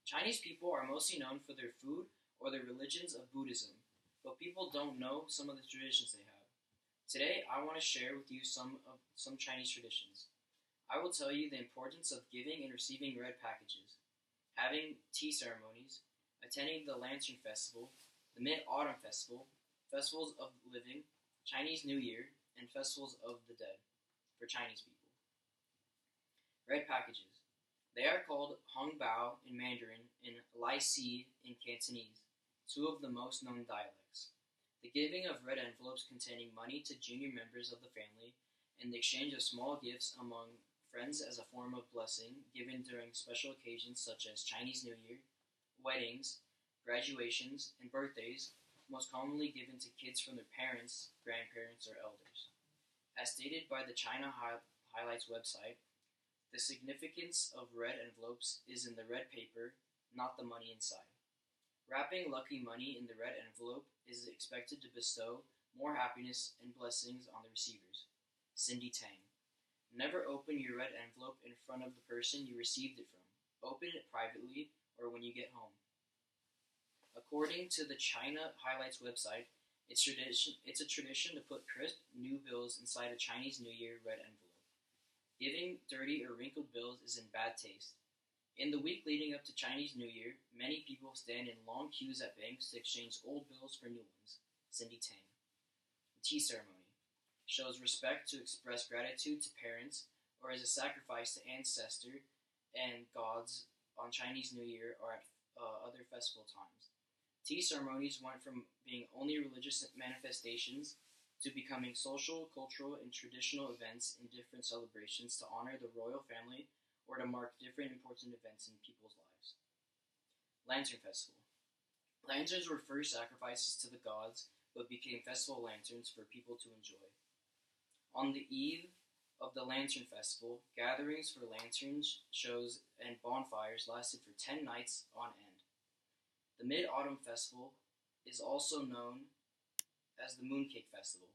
Chinese people are mostly known for their food or the religions of Buddhism, but people don't know some of the traditions they have. Today, I want to share with you some Chinese traditions. I will tell you the importance of giving and receiving red packages, having tea ceremonies, attending the Lantern Festival, the Mid-Autumn Festival, festivals of the living, Chinese New Year, and festivals of the dead for Chinese people. Red packages. They are called Hong Bao in Mandarin and Lai Si in Cantonese, two of the most known dialects. The giving of red envelopes containing money to junior members of the family and the exchange of small gifts among friends as a form of blessing given during special occasions such as Chinese New Year, weddings, graduations, and birthdays, most commonly given to kids from their parents, grandparents, or elders. As stated by the China Highlights website, the significance of red envelopes is in the red paper, not the money inside. Wrapping lucky money in the red envelope is expected to bestow more happiness and blessings on the receivers. Cindy Tang. Never open your red envelope in front of the person you received it from. Open it privately or when you get home. According to the China Highlights website, it's a tradition to put crisp new bills inside a Chinese New Year red envelope. Giving dirty or wrinkled bills is in bad taste. In the week leading up to Chinese New Year, many people stand in long queues at banks to exchange old bills for new ones. Cindy Tang. The tea ceremony shows respect to express gratitude to parents or as a sacrifice to ancestor and gods on Chinese New Year or at other festival times. Tea ceremonies went from being only religious manifestations to becoming social, cultural, and traditional events in different celebrations to honor the royal family or to mark different important events in people's lives. Lantern Festival. Lanterns were first sacrifices to the gods, but became festival lanterns for people to enjoy. On the eve of the Lantern Festival, gatherings for lanterns, shows, and bonfires lasted for 10 nights on end. The Mid-Autumn Festival is also known as the Mooncake Festival.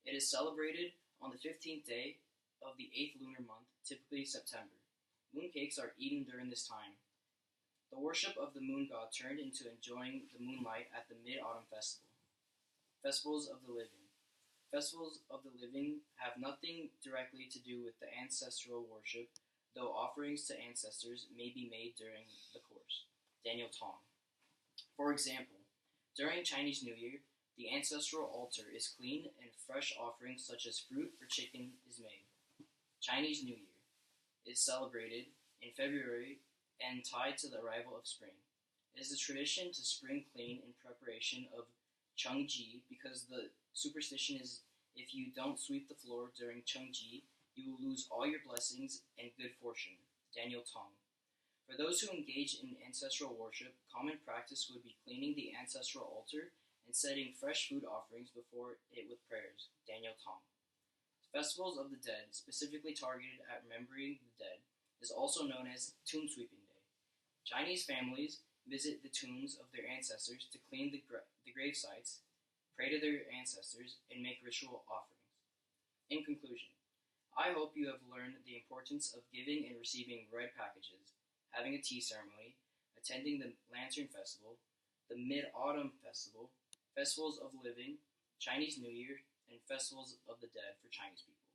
It is celebrated on the 15th day of the 8th lunar month, typically September. Mooncakes are eaten during this time. The worship of the moon god turned into enjoying the moonlight at the Mid-Autumn Festival. Festivals of the Living. Festivals of the living have nothing directly to do with the ancestral worship, though offerings to ancestors may be made during the course. Daniel Tong. For example, during Chinese New Year, the ancestral altar is cleaned and fresh offerings such as fruit or chicken is made. Chinese New Year is celebrated in February and tied to the arrival of spring. It is a tradition to spring clean in preparation of Chengji because the superstition is if you don't sweep the floor during Chengji, you will lose all your blessings and good fortune. Daniel Tong. For those who engage in ancestral worship, common practice would be cleaning the ancestral altar and setting fresh food offerings before it with prayers. Daniel Tong. Festivals of the Dead, specifically targeted at remembering the dead, is also known as Tomb Sweeping Day. Chinese families visit the tombs of their ancestors to clean the grave sites, pray to their ancestors, and make ritual offerings. In conclusion, I hope you have learned the importance of giving and receiving red packages, having a tea ceremony, attending the Lantern Festival, the Mid-Autumn Festival, festivals of living, Chinese New Year, and festivals of the dead for Chinese people.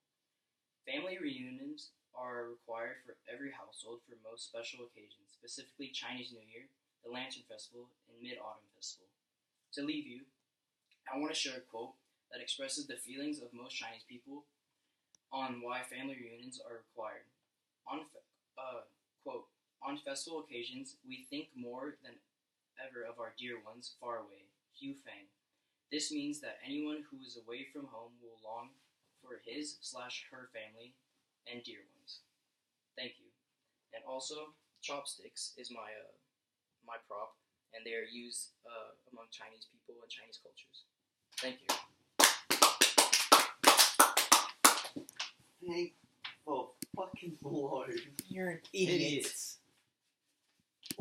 Family reunions are required for every household for most special occasions, specifically Chinese New Year, the Lantern Festival, and Mid-Autumn Festival. To leave you, I want to share a quote that expresses the feelings of most Chinese people on why family reunions are required. Quote, on festival occasions, we think more than ever of our dear ones far away. Hugh Fang. This means that anyone who is away from home will long for his/her family and dear ones. Thank you. And also, chopsticks is my prop, and they are used among Chinese people and Chinese cultures. Thank you. Thank the fucking Lord. You're an idiot.